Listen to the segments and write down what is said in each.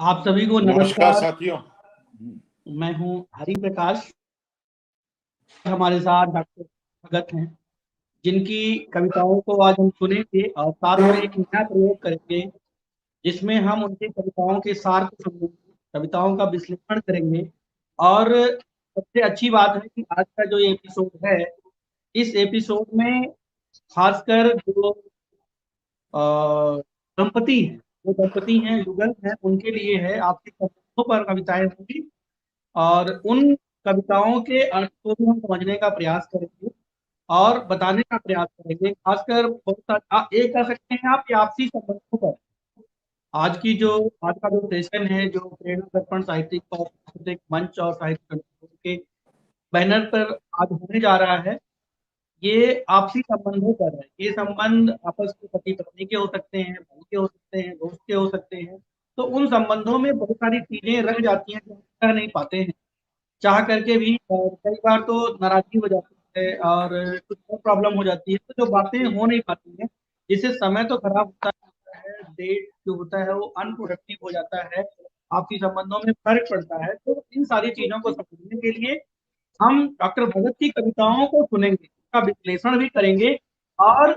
आप सभी को नमस्कार नमस्कार। साथियों। मैं हूं हरि प्रकाश। हमारे साथ डॉक्टर भगत हैं, जिनकी कविताओं को आज हम सुनेंगे और साथ में एक नया प्रयोग करेंगे, जिसमें हम उनकी कविताओं के सार को समझेंगे, कविताओं का विश्लेषण करेंगे। और सबसे अच्छी बात है कि आज का जो ये एपिसोड है, इस एपिसोड में खासकर जो दंपति हैं, जो दंपति हैं, युगल हैं, उनके लिए है। आपसी संबंधों पर कविताएं होंगी और उन कविताओं के अर्थ को भी हम समझने का प्रयास करेंगे और बताने का प्रयास करेंगे। खासकर बहुत सारे एक कह सकते हैं आप कि आपसी संबंधों पर आज का जो सेशन है, जो प्रेरणा दर्पण साहित्यिक और सांस्कृतिक मंच और साहित्य संगठन के बैनर पर आज होने जा रहा है, ये आपसी संबंधों पर है। ये संबंध आपस में पति पत्नी के हो सकते हैं, भाई के हो सकते हैं, दोस्त के हो सकते हैं। तो उन संबंधों में बहुत सारी चीजें रह जाती हैं जो हम कह नहीं पाते हैं चाह करके भी। और कई बार तो नाराजगी हो जाती है और कुछ और प्रॉब्लम हो जाती है, तो जो बातें हो नहीं पाती हैं, जिससे समय तो खराब होता है, डेट जो होता है वो अनप्रोडक्टिव हो जाता है, आपसी संबंधों में फर्क पड़ता है। तो इन सारी चीजों को समझने के लिए हम डॉक्टर भगत की कविताओं को सुनेंगे, उसका विश्लेषण भी करेंगे और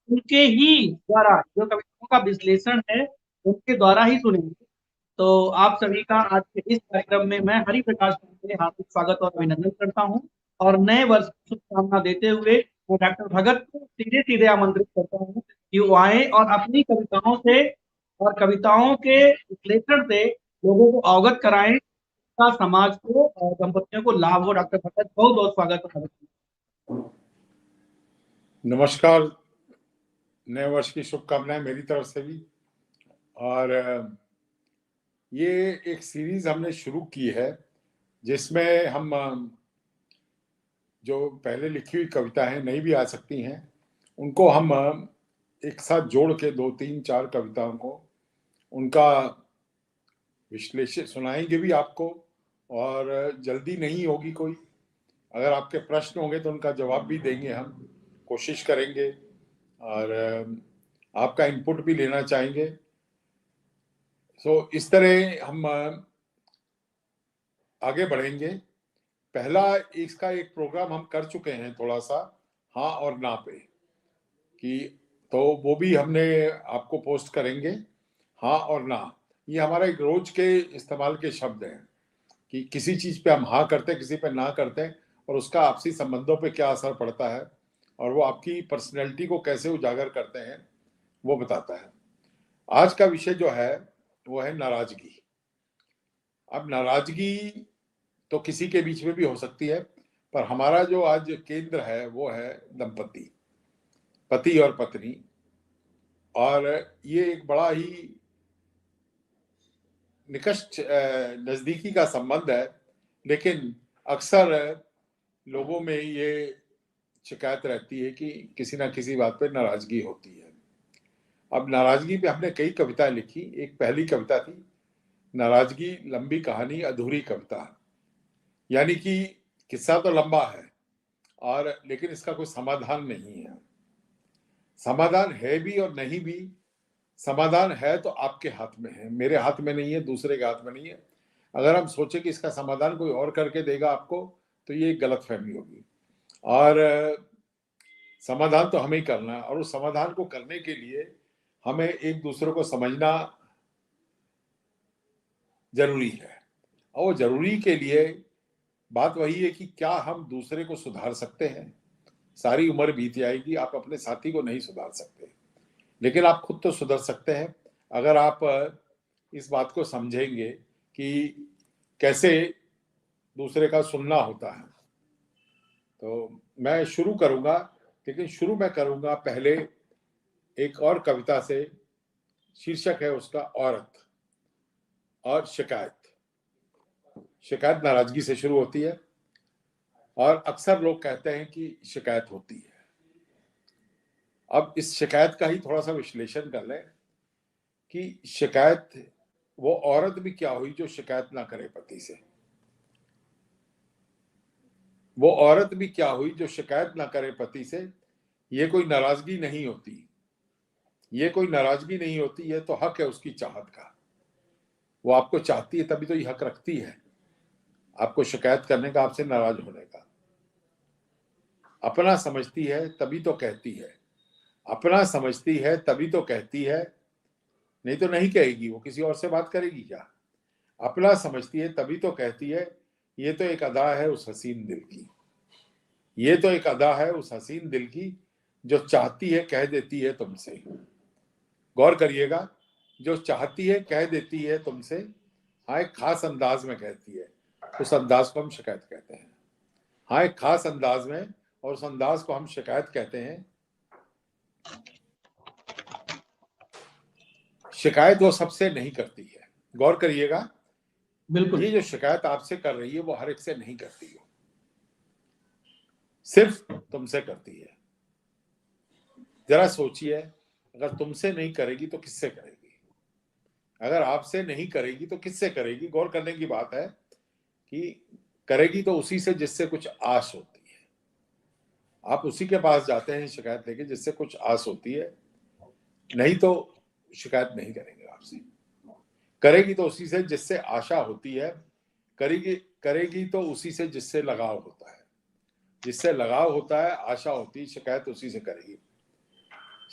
उनके ही द्वारा जो कविताओं का विश्लेषण है, उनके द्वारा ही सुनेंगे। तो आप सभी का आज के इस कार्यक्रम में मैं हरि प्रकाश से हार्दिक स्वागत और अभिनंदन करता हूं। और नए वर्ष की शुभकामना देते हुए मैं डॉक्टर भगत को सीधे सीधे आमंत्रित करता हूं कि वो आए और अपनी कविताओं से और कविताओं के विश्लेषण से लोगों को अवगत कराएं, का समाज को और दंपतियों को लाभ हो। डॉक्टर भगत, बहुत बहुत स्वागत है। नमस्कार, नए वर्ष की शुभकामनाएं मेरी तरफ से भी। और ये एक सीरीज हमने शुरू की है जिसमें हम जो पहले लिखी हुई कविता हैं, नई भी आ सकती हैं, उनको हम एक साथ जोड़ के 2 3 4 कविताओं को उनका विश्लेषण सुनाएंगे भी आपको। और जल्दी नहीं होगी कोई, अगर आपके प्रश्न होंगे तो उनका जवाब भी देंगे, हम कोशिश करेंगे और आपका इनपुट भी लेना चाहेंगे। इस तरह हम आगे बढ़ेंगे। पहला इसका एक प्रोग्राम हम कर चुके हैं थोड़ा सा, हाँ और ना पे, कि तो वो भी हमने आपको पोस्ट करेंगे। हाँ और ना, ये हमारा एक रोज के इस्तेमाल के शब्द हैं कि किसी चीज पे हम हाँ करते हैं, किसी पे ना करते हैं, और उसका आपसी संबंधों पे क्या असर पड़ता है और वो आपकी पर्सनैलिटी को कैसे उजागर करते हैं, वो बताता है। आज का विषय जो है वो है नाराजगी। अब नाराजगी तो किसी के बीच में भी हो सकती है, पर हमारा जो आज केंद्र है वो है दंपति, पति और पत्नी। और ये एक बड़ा ही निकट नजदीकी का संबंध है, लेकिन अक्सर लोगों में ये शिकायत रहती है कि किसी ना किसी बात पे नाराजगी होती है। अब नाराजगी पे हमने कई कविताएं लिखी। एक पहली कविता थी नाराजगी लंबी कहानी अधूरी कविता, यानी कि किस्सा तो लंबा है और लेकिन इसका कोई समाधान नहीं है। समाधान है भी और नहीं भी। समाधान है तो आपके हाथ में है, मेरे हाथ में नहीं है, दूसरे के हाथ में नहीं है। अगर हम सोचें कि इसका समाधान कोई और करके देगा आपको, तो ये गलतफहमी होगी। और समाधान तो हमें ही करना है, और उस समाधान को करने के लिए हमें एक दूसरे को समझना जरूरी है। और वो जरूरी के लिए बात वही है कि क्या हम दूसरे को सुधार सकते हैं। सारी उम्र बीत जाएगी, आप अपने साथी को नहीं सुधार सकते, लेकिन आप खुद तो सुधर सकते हैं अगर आप इस बात को समझेंगे कि कैसे दूसरे का सुनना होता है। तो मैं शुरू करूंगा, लेकिन शुरू मैं करूंगा पहले एक और कविता से। शीर्षक है उसका औरत और शिकायत। शिकायत नाराजगी से शुरू होती है और अक्सर लोग कहते हैं कि शिकायत होती है। अब इस शिकायत का ही थोड़ा सा विश्लेषण कर लें कि शिकायत, वो औरत भी क्या हुई जो शिकायत ना करे पति से। वो औरत भी क्या हुई जो शिकायत ना करे पति से। ये कोई नाराजगी नहीं होती, ये कोई नाराजगी नहीं होती, ये तो हक है उसकी चाहत का। वो आपको चाहती है तभी तो ये हक रखती है आपको शिकायत करने का, आपसे नाराज होने का। अपना समझती है तभी तो कहती है, अपना समझती है तभी तो कहती है, नहीं तो नहीं कहेगी। वो किसी और से बात करेगी क्या? अपना समझती है तभी तो कहती है। ये तो एक अदा है उस हसीन दिल की, ये तो एक अदा है उस हसीन दिल की, जो चाहती है कह देती है तुमसे। गौर करिएगा, जो चाहती है कह देती है तुमसे, हाँ एक खास अंदाज में कहती है, उस अंदाज को हम शिकायत कहते हैं। हाँ एक खास अंदाज में, और उस अंदाज को हम शिकायत कहते हैं। शिकायत वो सबसे नहीं करती है। गौर करिएगा, बिल्कुल। ये जो शिकायत आपसे कर रही है वो हर एक से नहीं करती है, सिर्फ तुमसे करती है। जरा सोचिए, अगर तुमसे नहीं करेगी तो किससे करेगी? अगर आपसे नहीं करेगी तो किससे करेगी? गौर करने की बात है कि करेगी तो उसी से जिससे कुछ आस होती है। आप उसी के पास जाते हैं शिकायत लेके जिससे कुछ आस होती है, नहीं तो शिकायत नहीं करेंगे आपसे। करेगी तो उसी से जिससे आशा होती है, करेगी करेगी तो उसी से जिससे लगाव होता है। जिससे लगाव होता है, आशा होती है, शिकायत उसी से करेगी।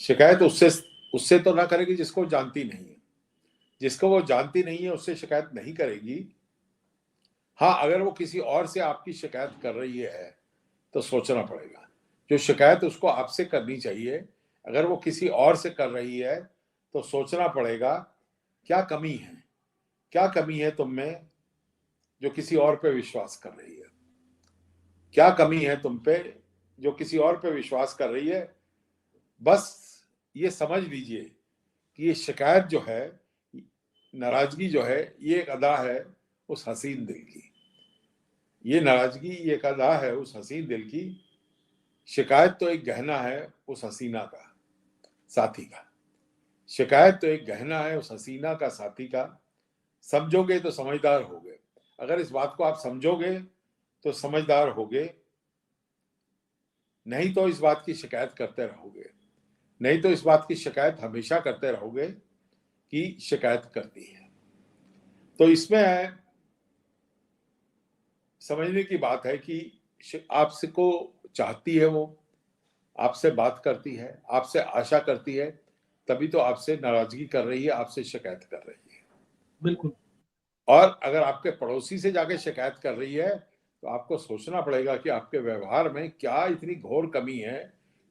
शिकायत उससे उससे तो ना करेगी जिसको जानती नहीं है। जिसको वो जानती नहीं है उससे शिकायत नहीं करेगी। हाँ अगर वो किसी और से आपकी शिकायत कर रही है तो सोचना पड़ेगा। जो शिकायत उसको आपसे करनी चाहिए, अगर वो किसी और से कर रही है तो सोचना पड़ेगा क्या कमी है, क्या कमी है तुम में जो किसी और पे विश्वास कर रही है। क्या कमी है तुम पे जो किसी और पे विश्वास कर रही है। बस ये समझ लीजिए कि ये शिकायत जो है, नाराजगी जो है, ये एक अदा है उस हसीन दिल की। ये नाराजगी ये एक अदा है उस हसीन दिल की। शिकायत तो एक गहना है उस हसीना का, साथी का। शिकायत तो एक गहना है उस हसीना का, साथी का। समझोगे तो समझदार होगे। अगर इस बात को आप समझोगे तो समझदार होगे, नहीं तो इस बात की शिकायत करते रहोगे। नहीं तो इस बात की शिकायत हमेशा करते रहोगे कि शिकायत करती है। तो इसमें समझने की बात है कि आपसे को चाहती है, वो आपसे बात करती है, आपसे आशा करती है, तभी तो आपसे नाराजगी कर रही है, आपसे शिकायत कर रही है। बिल्कुल। और अगर आपके पड़ोसी से जाके शिकायत कर रही है तो आपको सोचना पड़ेगा कि आपके व्यवहार में क्या इतनी घोर कमी है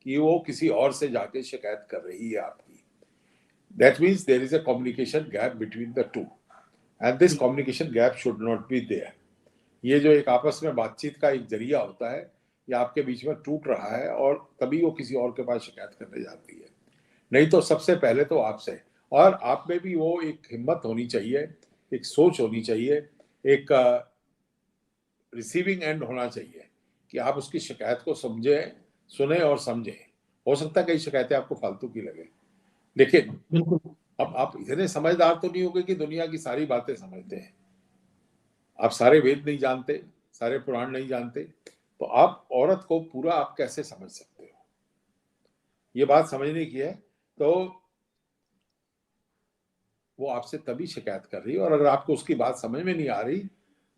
कि वो किसी और से जाके शिकायत कर रही है आपकी। That means there is a communication gap between the two, and this communication gap should not be there. ये जो एक आपस में बातचीत का एक जरिया होता है, ये आपके बीच में टूट रहा है और तभी वो किसी और के पास शिकायत करने जाती है। नहीं तो सबसे पहले तो आपसे, और आप में भी वो एक हिम्मत होनी चाहिए, एक सोच होनी चाहिए, एक रिसीविंग एंड होना चाहिए कि आप उसकी शिकायत को समझें, सुने और समझें। हो सकता है कई शिकायतें आपको फालतू की लगे, लेकिन बिल्कुल। अब आप इतने समझदार तो नहीं होंगे कि दुनिया की सारी बातें समझते हैं। आप सारे वेद नहीं जानते, सारे पुराण नहीं जानते, तो आप औरत को पूरा आप कैसे समझ सकते हो? ये बात समझने की है। तो वो आपसे तभी शिकायत कर रही है, और अगर आपको उसकी बात समझ में नहीं आ रही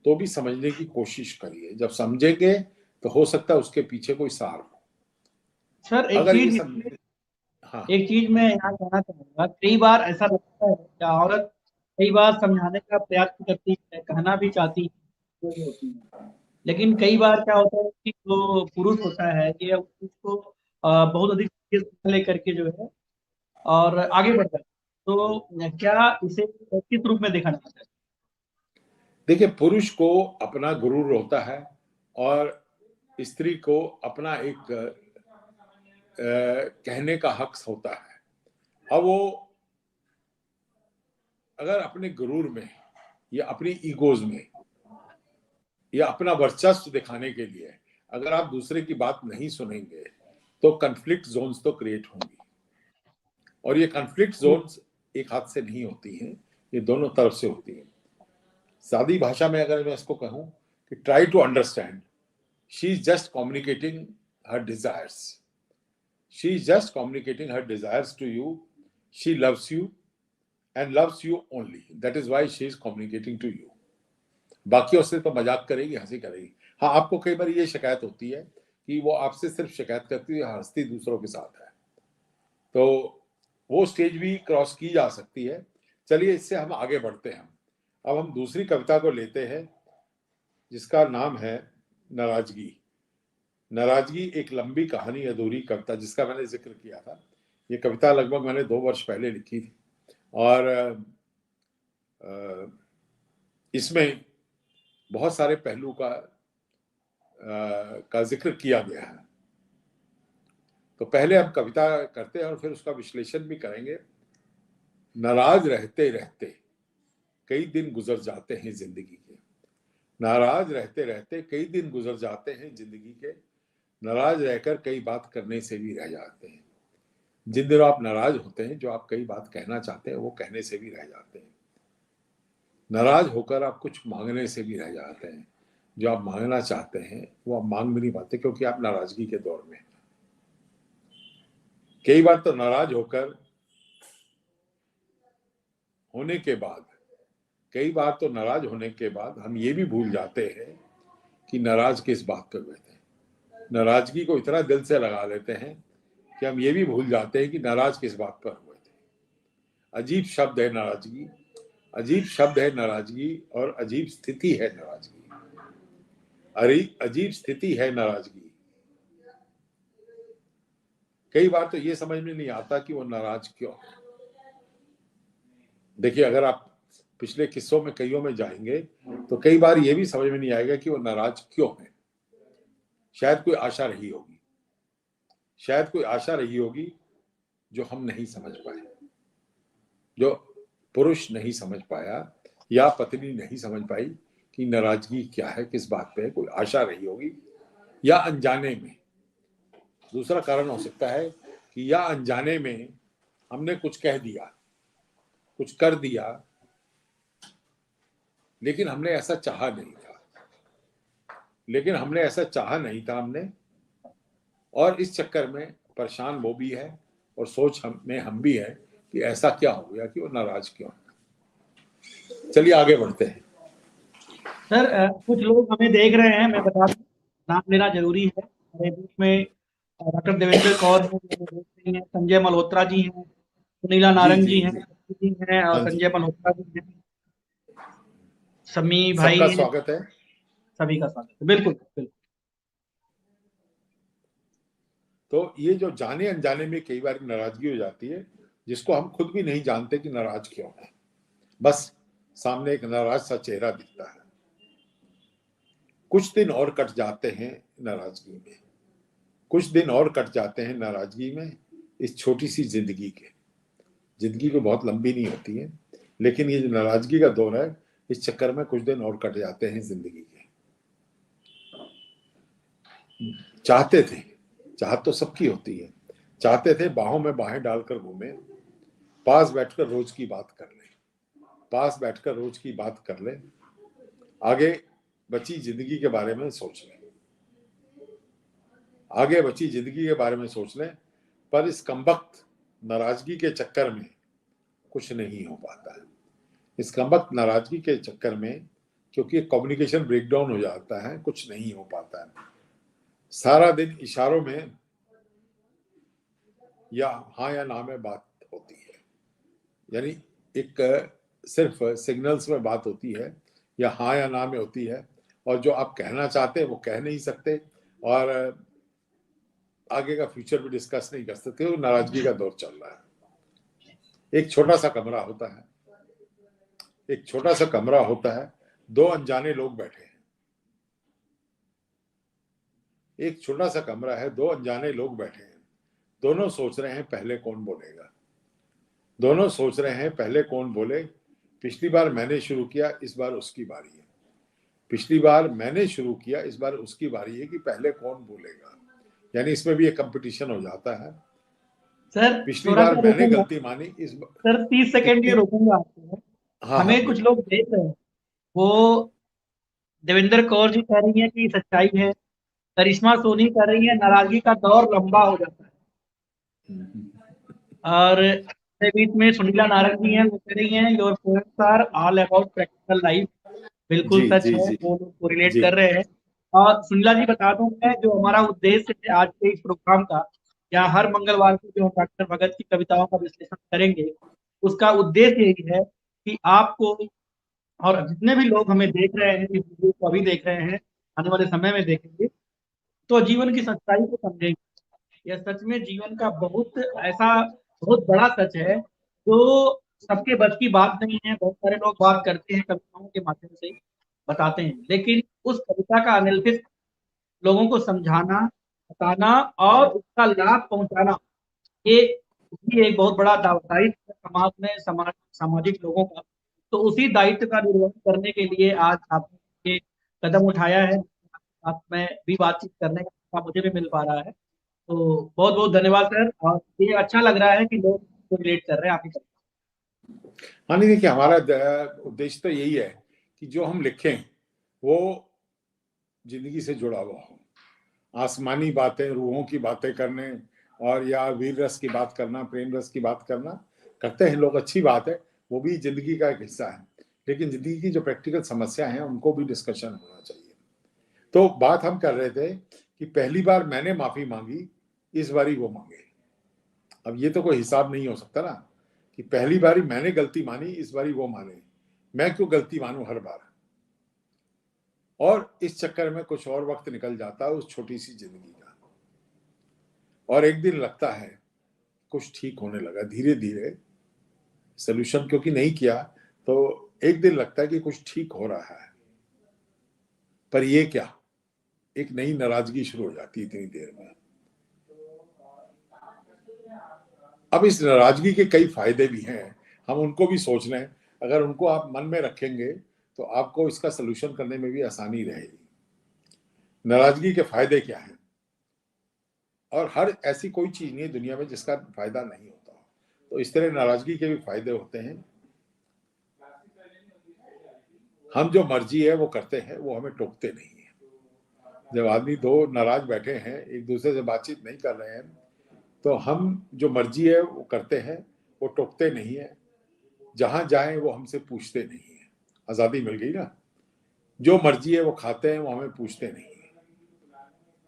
तो भी समझने की कोशिश करिए। जब समझेंगे तो हो सकता है उसके पीछे कोई सार हो। सर अगर ये समझ, हाँ एक चीज मैं यहाँ कहना चाहूंगा, कई बार ऐसा लगता है कि औरत कई बार समझाने का प्रयास भी करती है, कहना भी चाहती है, जो भी होती है, लेकिन कई बार क्या होता है कि जो पुरुष होता है ये उसको बहुत अधिक सीरियस लेकर के जो है और आगे बढ़ता है। तो क्या इसे किस रूप में देखा जाता है? देखिए, पुरुष को अपना गुरूर होता है और स्त्री को अपना एक कहने का हक होता है। अब वो अगर अपने गुरूर में या अपनी ईगोज में या अपना वर्चस्व दिखाने के लिए अगर आप दूसरे की बात नहीं सुनेंगे तो कन्फ्लिक्ट जोन्स तो क्रिएट होंगी, और ये कन्फ्लिक्ट जोन्स एक हाथ से नहीं होती हैं, ये दोनों तरफ से होती हैं। सादी भाषा में अगर मैं इसको कहूं कि try to understand, she is just communicating her desires, she is just communicating her desires to you, she loves you and loves you only. That is why she is communicating to you. बाकियों से तो मजाक करेगी, हंसी करेगी। हाँ, आपको कई बार ये शिकायत होती है कि वो आपसे सिर्फ शिकायत करती है, हंसती दूसरों के साथ है, तो वो स्टेज भी क्रॉस की जा सकती है। चलिए, इससे हम आगे बढ़ते हैं। अब हम दूसरी कविता को लेते हैं, जिसका नाम है नाराजगी। नाराजगी एक लंबी कहानी अधूरी कविता, जिसका मैंने जिक्र किया था। ये कविता लगभग मैंने 2 वर्ष पहले लिखी थी, और इसमें बहुत सारे पहलू का जिक्र किया गया है। तो पहले हम कविता करते हैं और फिर उसका विश्लेषण भी करेंगे। नाराज रहते रहते कई दिन गुजर जाते हैं जिंदगी के। नाराज रहते रहते कई दिन गुजर जाते हैं जिंदगी के। नाराज रहकर कई बात करने से भी रह जाते हैं। जिन दिनों आप नाराज होते हैं, जो आप कई बात कहना चाहते हैं वो कहने से भी रह जाते हैं। नाराज होकर आप कुछ मांगने से भी रह जाते हैं। जो आप मांगना चाहते हैं वो आप मांग भी नहीं पाते, क्योंकि आप नाराजगी के दौर में हैं। कई बार तो नाराज होकर होने के बाद कई बार तो नाराज होने के बाद हम ये भी भूल जाते हैं कि नाराज किस बात पर हुए थे। नाराजगी को इतना दिल से लगा लेते हैं कि हम ये भी भूल जाते हैं कि नाराज किस बात पर हुए थे। अजीब शब्द है नाराजगी, अजीब शब्द है नाराजगी, और अजीब स्थिति है नाराजगी। अरे अजीब स्थिति है नाराजगी। कई बार तो ये समझ में नहीं आता कि वो नाराज क्यों है। देखिए, अगर आप पिछले किस्सों में कईयों में जाएंगे तो कई बार ये भी समझ में नहीं आएगा कि वो नाराज क्यों है। शायद कोई आशा रही होगी, शायद कोई आशा रही होगी जो हम नहीं समझ पाए, जो पुरुष नहीं समझ पाया या पत्नी नहीं समझ पाई कि नाराजगी क्या है, किस बात पे है। कोई आशा रही होगी, या अनजाने में। दूसरा कारण हो सकता है कि या अनजाने में हमने कुछ कह दिया, कुछ कर दिया, लेकिन हमने ऐसा चाहा नहीं था हमने। और इस चक्कर में परेशान वो भी है और सोच हम भी है कि ऐसा क्या हो गया कि वो नाराज क्यों है। चलिए आगे बढ़ते हैं। सर, कुछ लोग हमें देख रहे हैं, मैं बता दूं, नाम लेना जरूरी है। हमारे बीच में डॉक्टर देवेंद्र कौर हैं, जो देख रही हैं, संजय मल्होत्रा जी हैं, सुनीला जी नारंग जी जी हैं, जी। जी हैं, और हाँ जी, संजय मल्होत्रा जी हैं, समी भाई सबका हैं। स्वागत है। सभी का स्वागत है। बिल्कुल बिल्कुल। तो ये जो जाने अनजाने में कई बार नाराजगी हो जाती है, जिसको हम खुद भी नहीं जानते कि नाराज क्यों है। बस सामने एक नाराज सा चेहरा दिखता है। कुछ दिन और कट जाते हैं नाराजगी में, कुछ दिन और कट जाते हैं नाराजगी में, इस छोटी सी जिंदगी के। जिंदगी को बहुत लंबी नहीं होती है, लेकिन ये जो नाराजगी का दौर है, इस चक्कर में कुछ दिन और कट जाते हैं जिंदगी के। चाहते थे, चाहत तो सबकी होती है, चाहते थे बाहों में बाहें डालकर घूमे, पास बैठकर रोज की बात कर ले, पास बैठकर रोज की बात कर ले, आगे बची जिंदगी के बारे में सोच ले, आगे बची जिंदगी के बारे में सोच ले। पर इस कमबख्त नाराजगी के चक्कर में कुछ नहीं हो पाता है। इस कमबख्त नाराजगी के चक्कर में, क्योंकि कम्युनिकेशन ब्रेकडाउन हो जाता है, कुछ नहीं हो पाता है। सारा दिन इशारों में या हाँ या ना में बात होती है, यानी एक सिर्फ सिग्नल्स में बात होती है, या हाँ या ना में होती है, और जो आप कहना चाहते हैं वो कह नहीं सकते, और आगे का फ्यूचर भी डिस्कस नहीं कर सकते। वो नाराजगी का दौर चल रहा है। एक छोटा सा कमरा होता है, एक छोटा सा कमरा होता है, दो अनजाने लोग बैठे हैं। एक छोटा सा कमरा है, दो अनजाने लोग बैठे हैं। दोनों सोच रहे हैं पहले कौन बोलेगा, दोनों सोच रहे हैं पहले कौन बोले। पिछली बार मैंने शुरू किया, इस बार उसकी बारी है। पिछली बार मैंने शुरू किया, इस बार उसकी बारी है कि पहले कौन बोलेगा। यानी इसमें भी एक कंपटीशन हो जाता है। सर, पिछली थोड़ा बार सा मैंने रोकूंगा। गलती मानी, इस बार सर, 30 सेकेंड के रोकूंगा आपको। हाँ हाँ हमें कुछ बोलिए। लोग देख रहे हैं, वो देवेंद्र कौर जी कह रही हैं कि सच्चाई है, करिश्मा सोनी कह रही है नाराजगी का दौर लंबा हो जाता है, और मेरे बीच में सुनीला नारंग जी हैं, वो कह रही हैं your poems are all about practical life. बिल्कुल जी सच जी है, जी वो लोग को रिलेट जी। कर रहे हैं। और सुनीला जी बता दूं मैं, जो हमारा उद्देश्य है आज के इस प्रोग्राम का, या हर मंगलवार को जो हम डॉक्टर भगत की कविताओं का विश्लेषण करेंगे, उसका उद्देश्य यही है कि आपको, और जितने भी लोग हमें देख रहे हैं, इस वीडियो को अभी देख रहे हैं, आने वाले समय में देखेंगे, तो जीवन की सच्चाई को समझेंगे। यह सच में जीवन का बहुत ऐसा बहुत बड़ा सच है, जो सबके बस की बात नहीं है। बहुत सारे लोग बात करते हैं, कविताओं के माध्यम से बताते हैं, लेकिन उस कविता का एनालिसिस, लोगों को समझाना, बताना और उसका लाभ पहुंचाना, ये भी एक बहुत बड़ा दायित्व है समाज में, सामाजिक लोगों का। तो उसी दायित्व का निर्वहन करने के लिए आज आपने ये कदम उठाया है। आप में भी बातचीत करने का मौका मुझे भी मिल पा रहा है, तो बहुत बहुत धन्यवाद सर। और ये अच्छा लग रहा है कि लोग रिलेट कर रहे हैं आपकी तरफ। हाँ नहीं, देखिए हमारा उद्देश्य तो यही है कि जो हम लिखें वो जिंदगी से जुड़ा हुआ हो। आसमानी बातें, रूहों की बातें करने और या वीर रस की बात करना, प्रेम रस की बात करना करते हैं लोग, अच्छी बात है, वो भी जिंदगी का एक हिस्सा है। लेकिन जिंदगी की जो प्रैक्टिकल समस्या है उनको भी डिस्कशन होना चाहिए। तो बात हम कर रहे थे कि पहली बार मैंने माफी मांगी, इस बारी वो मांगे। अब ये तो कोई हिसाब नहीं हो सकता ना कि पहली बारी मैंने गलती मानी, इस बारी वो माने। मैं क्यों गलती मानूं हर बार? और इस चक्कर में कुछ और वक्त निकल जाता है उस छोटी सी जिंदगी का, और एक दिन लगता है कुछ ठीक होने लगा धीरे धीरे। सोल्यूशन क्योंकि नहीं किया, तो एक दिन लगता है कि कुछ ठीक हो रहा है, पर ये क्या, एक नई नाराजगी शुरू हो जाती है इतनी देर में। अब इस नाराजगी के कई फायदे भी हैं, हम उनको भी सोच लें। अगर उनको आप मन में रखेंगे तो आपको इसका सोल्यूशन करने में भी आसानी रहेगी। नाराजगी के फायदे क्या हैं? और हर ऐसी कोई चीज नहीं है दुनिया में जिसका फायदा नहीं होता। तो इस तरह नाराजगी के भी फायदे होते हैं। हम जो मर्जी है वो करते हैं, वो हमें टोकते नहीं है। जब आदमी दो नाराज बैठे हैं, एक दूसरे से बातचीत नहीं कर रहे हैं, तो हम जो मर्जी है वो करते हैं, वो टोकते नहीं है। जहां जाएं वो हमसे पूछते नहीं है। आजादी मिल गई ना। जो मर्जी है वो खाते हैं, वो हमें पूछते नहीं है।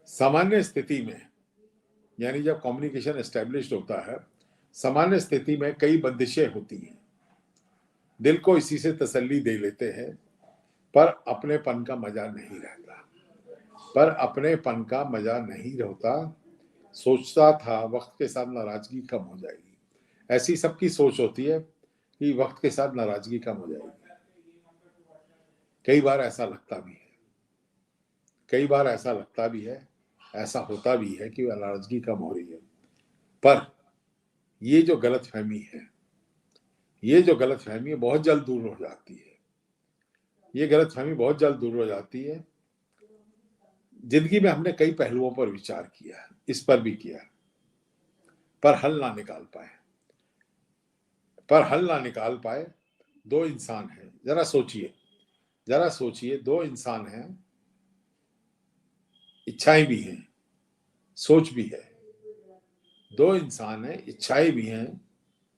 सामान्य स्थिति में, यानी जब कम्युनिकेशन एस्टेब्लिश्ड होता है, सामान्य स्थिति में कई बंदिशें होती हैं। दिल को इसी से तसल्ली दे लेते हैं, पर अपनेपन का मजा नहीं रहता। पर अपनेपन का मजा नहीं रहता। सोचता था वक्त के साथ नाराजगी कम हो जाएगी। ऐसी सबकी सोच होती है कि वक्त के साथ नाराजगी कम हो जाएगी। कई बार ऐसा लगता भी है, कई बार ऐसा लगता भी है, ऐसा होता भी है कि नाराजगी कम हो रही है। पर ये जो गलतफहमी है, ये जो गलतफहमी है बहुत जल्द दूर हो जाती है। ये गलतफहमी बहुत जल्द दूर हो जाती है। जिंदगी में हमने कई पहलुओं पर विचार किया, इस पर भी किया, पर हल ना निकाल पाए। पर हल ना निकाल पाए। दो इंसान हैं, जरा सोचिए, जरा सोचिए, दो इंसान हैं, इच्छाएं भी हैं, सोच भी है। दो इंसान हैं, इच्छाएं भी हैं,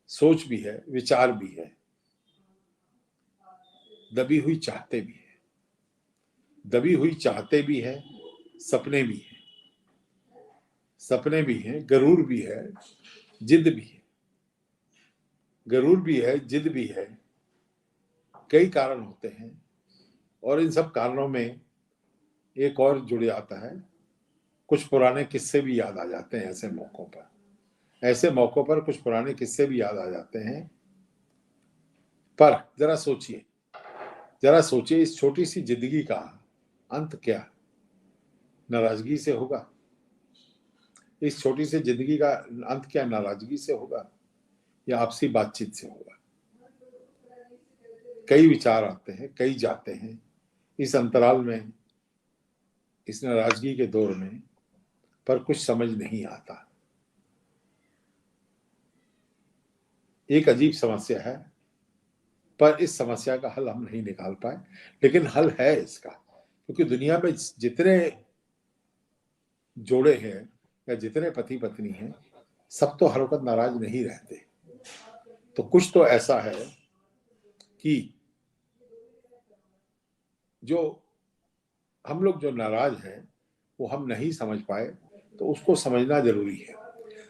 सोच भी है, विचार भी है, दबी हुई चाहते भी है, दबी हुई चाहते भी है, सपने भी हैं, सपने भी हैं, गरूर भी है, जिद भी है, गरूर भी है, जिद भी है। कई कारण होते हैं, और इन सब कारणों में एक और जुड़ जाता है, कुछ पुराने किस्से भी याद आ जाते हैं ऐसे मौकों पर। ऐसे मौकों पर कुछ पुराने किस्से भी याद आ जाते हैं। पर जरा सोचिए, जरा सोचिए, इस छोटी सी जिंदगी का अंत क्या नाराजगी से होगा? इस छोटी सी जिंदगी का अंत क्या नाराजगी से होगा, या आपसी बातचीत से होगा? कई विचार आते हैं, कई जाते हैं इस अंतराल में, इस नाराजगी के दौर में, पर कुछ समझ नहीं आता। एक अजीब समस्या है, पर इस समस्या का हल हम नहीं निकाल पाए। लेकिन हल है इसका, क्योंकि दुनिया में जितने जोड़े हैं या जितने पति पत्नी हैं, सब तो हर वक्त नाराज नहीं रहते। तो कुछ तो ऐसा है कि जो हम लोग जो नाराज हैं वो हम नहीं समझ पाए, तो उसको समझना जरूरी है।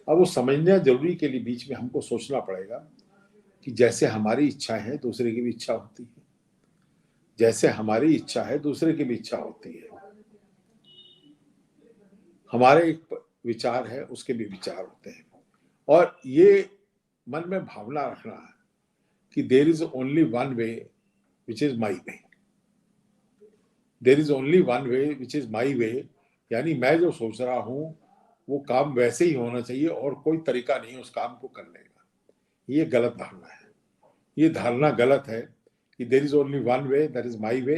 अब वो समझना जरूरी के लिए बीच में हमको सोचना पड़ेगा कि जैसे हमारी इच्छा है दूसरे की भी इच्छा होती है, जैसे हमारी इच्छा है दूसरे की भी इच्छा होती है, हमारे एक विचार है उसके भी विचार होते हैं। और ये मन में भावना रखना है कि there is only one way which is my way, there is only one way which is my way, यानी मैं जो सोच रहा हूं वो काम वैसे ही होना चाहिए और कोई तरीका नहीं उस काम को करने का। ये गलत धारणा है, ये धारणा गलत है कि there is only one way, that is my way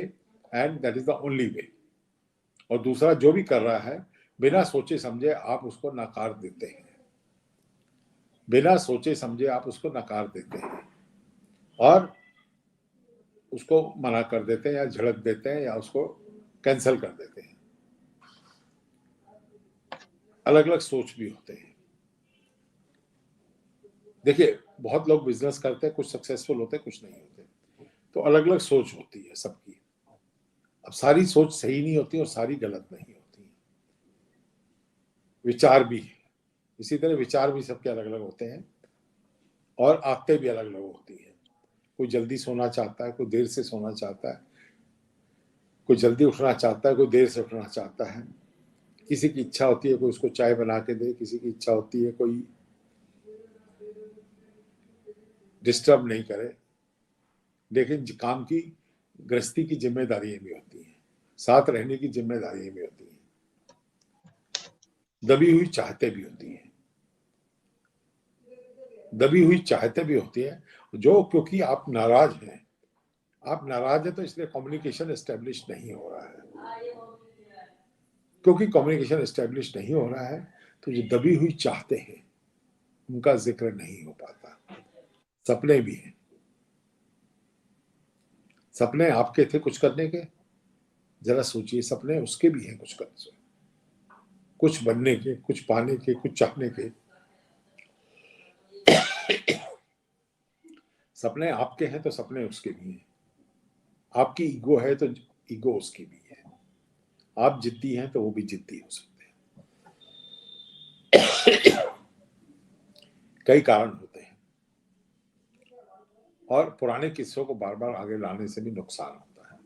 and that is the only way. और दूसरा जो भी कर रहा है बिना सोचे समझे आप उसको नकार देते हैं, बिना सोचे समझे आप उसको नकार देते हैं और उसको मना कर देते हैं या झड़क देते हैं या उसको कैंसिल कर देते हैं। अलग अलग सोच भी होते हैं। देखिए बहुत लोग बिजनेस करते हैं, कुछ सक्सेसफुल होते हैं कुछ नहीं होते, तो अलग अलग सोच होती है सबकी। अब सारी सोच सही नहीं होती और सारी गलत नहीं होती। विचार भी है इसी तरह, विचार भी सबके अलग अलग होते हैं और आदतें भी अलग अलग होती हैं। कोई जल्दी सोना चाहता है, कोई देर से सोना चाहता है, कोई जल्दी उठना चाहता है, कोई देर से उठना चाहता है। किसी की इच्छा होती है कोई उसको चाय बना के दे, किसी की इच्छा होती है कोई डिस्टर्ब नहीं करे। लेकिन काम की गृहस्थी की जिम्मेदारियां भी होती हैं, साथ रहने की जिम्मेदारियां भी होती हैं, दबी हुई चाहते भी होती हैं, दबी हुई चाहते भी होती है जो, क्योंकि आप नाराज हैं, आप नाराज हैं तो इसलिए कम्युनिकेशन एस्टेब्लिश नहीं हो रहा है। क्योंकि कम्युनिकेशन एस्टेब्लिश नहीं हो रहा है तो जो दबी हुई चाहते हैं उनका जिक्र नहीं हो पाता। सपने भी हैं, सपने आपके थे कुछ करने के, जरा सोचिए, सपने उसके भी हैं कुछ करने से, कुछ बनने के, कुछ पाने के, कुछ चाहने के। सपने आपके हैं तो सपने उसके भी हैं। आपकी ईगो है तो ईगो उसकी भी है। आप जिद्दी हैं तो वो भी जिद्दी हो सकते हैं। कई कारण होते हैं और पुराने किस्सों को बार बार आगे लाने से भी नुकसान होता है।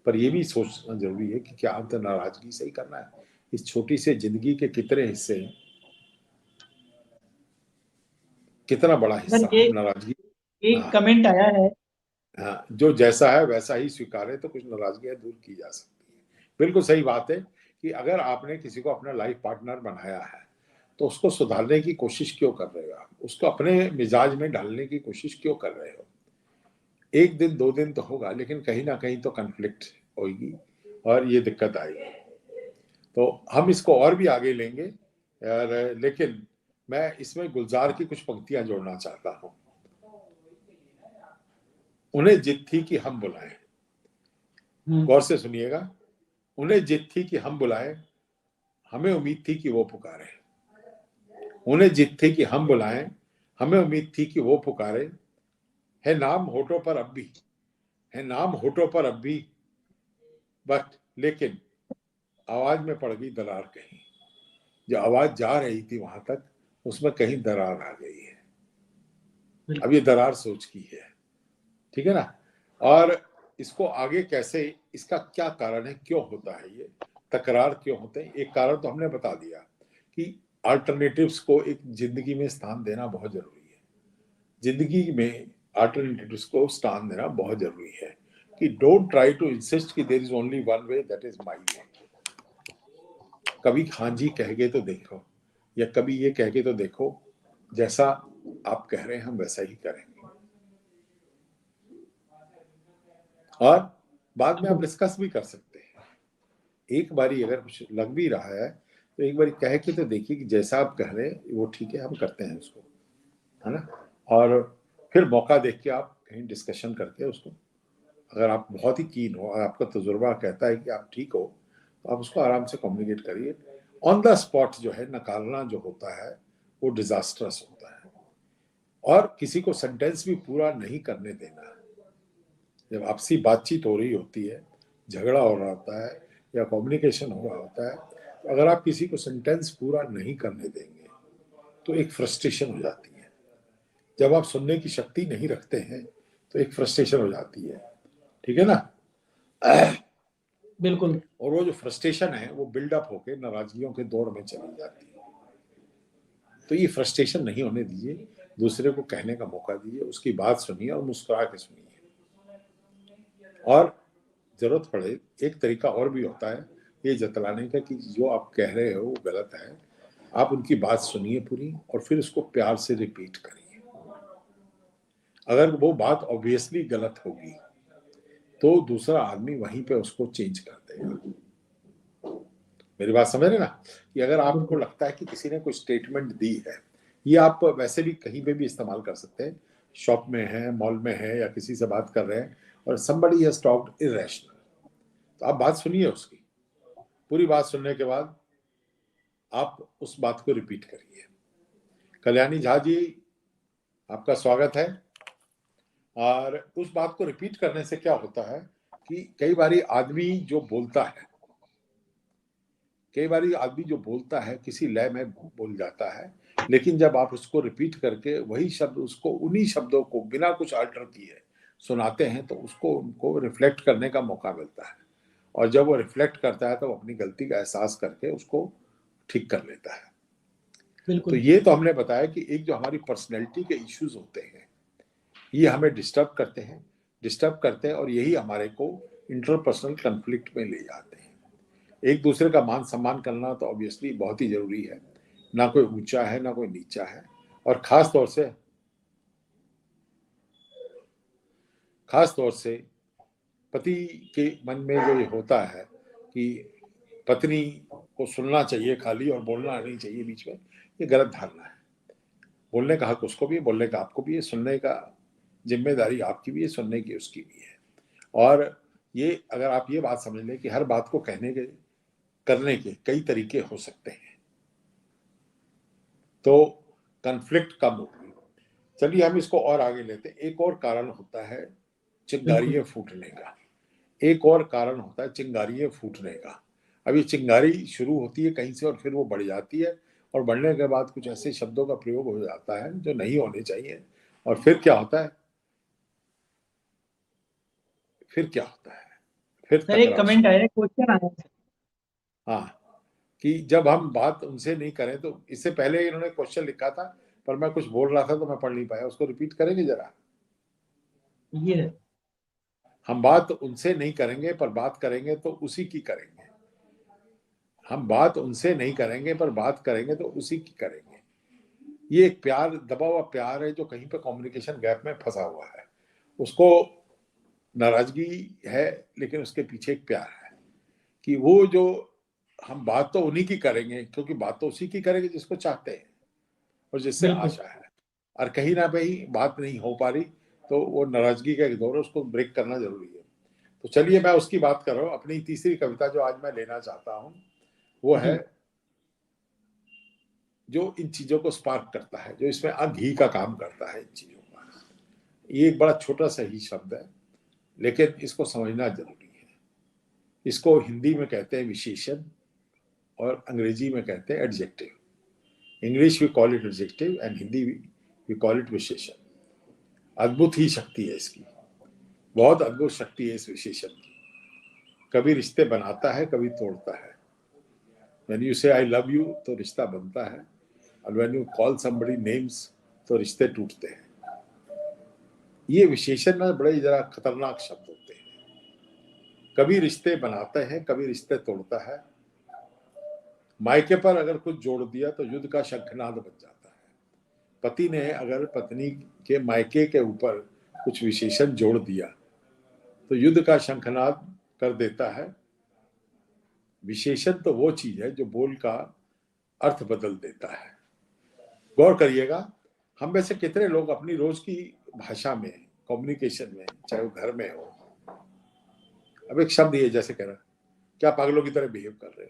पर यह भी सोचना जरूरी है कि क्या अंत नाराजगी से ही करना है। इस छोटी से जिंदगी के कितने हिस्से हैं, कितना बड़ा सर हिस्सा ये हम नाराजगी। एक हाँ कमेंट आया है। हाँ, जो जैसा है वैसा ही स्वीकारे तो कुछ नाराजगियां दूर की जा सकती है। बिल्कुल सही बात है कि अगर आपने किसी को अपना लाइफ पार्टनर बनाया है तो उसको सुधारने की कोशिश क्यों कर रहे हो आप, उसको अपने मिजाज में डालने की कोशिश क्यों कर रहे हो। एक दिन दो दिन तो होगा लेकिन कहीं ना कहीं तो कन्फ्लिक्ट होगी और ये दिक्कत आएगी। तो हम इसको और भी आगे लेंगे और लेकिन मैं इसमें गुलजार की कुछ पंक्तियां जोड़ना चाहता हूं। उन्हें जिद थी कि हम बुलाएं, गौर से सुनिएगा, उन्हें जिद थी कि हम बुलाएं, हमें उम्मीद थी कि वो पुकारे। उन्हें जिद थी कि हम बुलाएं, हमें उम्मीद थी कि वो पुकारे। है नाम होठों पर अब भी, है नाम होठों पर अब भी, बट लेकिन आवाज में पड़ गई दरार कहीं। जो आवाज जा रही थी वहां तक उसमें कहीं दरार आ गई है। अब ये दरार सोच की है, ठीक है ना। और इसको आगे कैसे, इसका क्या कारण है, क्यों होता है ये तकरार, क्यों होते हैं। एक कारण तो हमने बता दिया कि अल्टरनेटिव्स को एक जिंदगी में स्थान देना बहुत जरूरी है। जिंदगी में अल्टरनेटिव्स को स्थान देना बहुत जरूरी है कि डोंट ट्राई टू इंसिस्ट कि there is only one way, that is my way. कभी हाँ जी कह के तो देखो, या कभी ये कह के तो देखो, जैसा आप कह रहे हैं हम वैसा ही करेंगे। और बाद में आप डिस्कस भी कर सकते हैं। एक बारी अगर कुछ लग भी रहा है तो एक बारी कह के तो देखिए कि जैसा आप कह रहे हैं वो ठीक है, हम करते हैं उसको, है ना। और फिर मौका देख के आप कहीं डिस्कशन करके उसको, अगर आप बहुत ही कीन हो और आपका तजुर्बा कहता है कि आप ठीक हो तो आप उसको आराम से कम्युनिकेट करिए। ऑन द स्पॉट जो है नकारना जो होता है वो डिजास्टर्स होता है। और किसी को सेंटेंस भी पूरा नहीं करने देना। जब आपसी बातचीत हो रही होती है, झगड़ा हो रहा होता है या कम्युनिकेशन हो रहा होता है, तो अगर आप किसी को सेंटेंस पूरा नहीं करने देंगे तो एक फ्रस्ट्रेशन हो जाती है। जब आप सुनने की शक्ति नहीं रखते हैं तो एक फ्रस्ट्रेशन हो जाती है, ठीक है ना। बिल्कुल। और वो जो फ्रस्ट्रेशन है वो बिल्डअप होकर नाराजगियों के दौर में चली जाती है। तो ये फ्रस्ट्रेशन नहीं होने दीजिए, दूसरे को कहने का मौका दीजिए, उसकी बात सुनिए और मुस्कुरा के सुनिए। और जरूरत पड़े एक तरीका और भी होता है ये जतलाने का कि जो आप कह रहे हो वो गलत है, आप उनकी बात सुनिए पूरी और फिर उसको प्यार से रिपीट करिए। अगर वो बात ऑब्वियसली गलत होगी तो दूसरा आदमी वहीं पे उसको चेंज कर देगा। मेरी बात समझ रहे ना, कि अगर आपको लगता है कि किसी ने कोई स्टेटमेंट दी है, ये आप वैसे भी कहीं पे भी इस्तेमाल कर सकते हैं, शॉप में है, मॉल में है, या किसी से बात कर रहे हैं और somebody has talked irrational, तो आप बात सुनिए, उसकी पूरी बात सुनने के बाद आप उस बात को रिपीट करिए। कल्याणी झा जी, आपका स्वागत है। और उस बात को रिपीट करने से क्या होता है कि कई बारी आदमी जो बोलता है, किसी लय में बोल जाता है, लेकिन जब आप उसको रिपीट करके वही शब्द उसको उन्हीं शब्दों को बिना कुछ अल्टर किए सुनाते हैं तो उसको उनको रिफ्लेक्ट करने का मौका मिलता है। और जब वो रिफ्लेक्ट करता है तो वो अपनी गलती का एहसास करके उसको ठीक कर लेता है। तो बिल्कुल। ये तो हमने बताया कि एक जो हमारी पर्सनैलिटी के इश्यूज होते हैं ये हमें डिस्टर्ब करते हैं और यही हमारे को इंटरपर्सनल कन्फ्लिक्ट में ले जाते हैं। एक दूसरे का मान सम्मान करना तो ऑब्वियसली बहुत ही जरूरी है, ना कोई ऊंचा है ना कोई नीचा है। और खास तौर से पति के मन में जो ये होता है कि पत्नी को सुनना चाहिए खाली और बोलना नहीं चाहिए बीच में, ये गलत धारणा है। बोलने का हक उसको भी है, बोलने का आपको भी है, सुनने का जिम्मेदारी आपकी भी है, सुनने की उसकी भी है। और ये अगर आप ये बात समझ लें कि हर बात को करने के कई तरीके हो सकते हैं तो कन्फ्लिक्ट कम होगी। चलिए हम इसको और आगे लेते हैं। एक और कारण होता है बिल्कुल। चिंगारियां फूटने का। एक और कारण होता है चिंगारियां फूटने का। अब ये चिंगारी शुरू होती है कहीं से और फिर वो बढ़ जाती है और बढ़ने के बाद कुछ ऐसे शब्दों का प्रयोग हो जाता है जो नहीं होने चाहिए। और फिर क्या होता है, फिर सर एक तकरार कमेंट शुरू। आया है, क्वेश्चन आया है। हाँ, कि जब हम बात उनसे नहीं करें तो इससे पहले इन्होंने क्वेश्चन लिखा था पर मैं कुछ बोल रहा था तो मैं पढ़ नहीं पाया, उसको रिपीट करेंगे जरा। ये है। हम बात उनसे नहीं करेंगे पर बात करेंगे तो उसी की करेंगे। हम बात उनसे नहीं करेंगे पर बात करेंगे तो उसी की करेंगे। ये एक प्यार, दबा हुआ प्यार है जो कहीं पे कम्युनिकेशन गैप में फंसा हुआ है। उसको नाराजगी है लेकिन उसके पीछे एक प्यार है कि वो जो हम बात तो उन्हीं की करेंगे क्योंकि बात तो उसी की करेंगे जिसको चाहते हैं और जिससे बिल्कुल। आशा है। और कहीं ना कहीं बात नहीं हो पा रही तो वो नाराजगी का एक दौर है, उसको ब्रेक करना जरूरी है। तो चलिए मैं उसकी बात कर रहा हूँ। अपनी तीसरी कविता जो आज मैं लेना चाहता हूँ वो है जी। जो इन चीजों को स्पार्क करता है, जो इसमें घी का काम करता है इन चीजों का। ये एक बड़ा छोटा सा ही शब्द है लेकिन इसको समझना जरूरी है। इसको हिंदी में कहते हैं विशेषण और अंग्रेजी में कहते हैं adjective. English we call it adjective and Hindi we call it विशेषण। अद्भुत ही शक्ति है इसकी, बहुत अद्भुत शक्ति है इस विशेषण की। कभी रिश्ते बनाता है कभी तोड़ता है। व्हेन यू से आई लव यू तो रिश्ता बनता है और when you call somebody names तो रिश्ते टूटते हैं। ये विशेषण ना बड़े जरा खतरनाक शब्द होते हैं। कभी रिश्ते बनाते हैं कभी रिश्ते तोड़ता है। मायके पर अगर कुछ जोड़ दिया तो युद्ध का शंखनाद बज जाता है। पति ने अगर पत्नी के मायके के ऊपर कुछ विशेषण जोड़ दिया तो युद्ध का शंखनाद कर देता है। विशेषण तो वो चीज है जो बोल का अर्थ बदल देता है। गौर करिएगा, हम में से कितने लोग अपनी रोज की भाषा में, कम्युनिकेशन में, चाहे वो घर में हो, अब एक शब्द ये जैसे कह रहा क्या पागलों की तरह बिहेव कर रहे हो,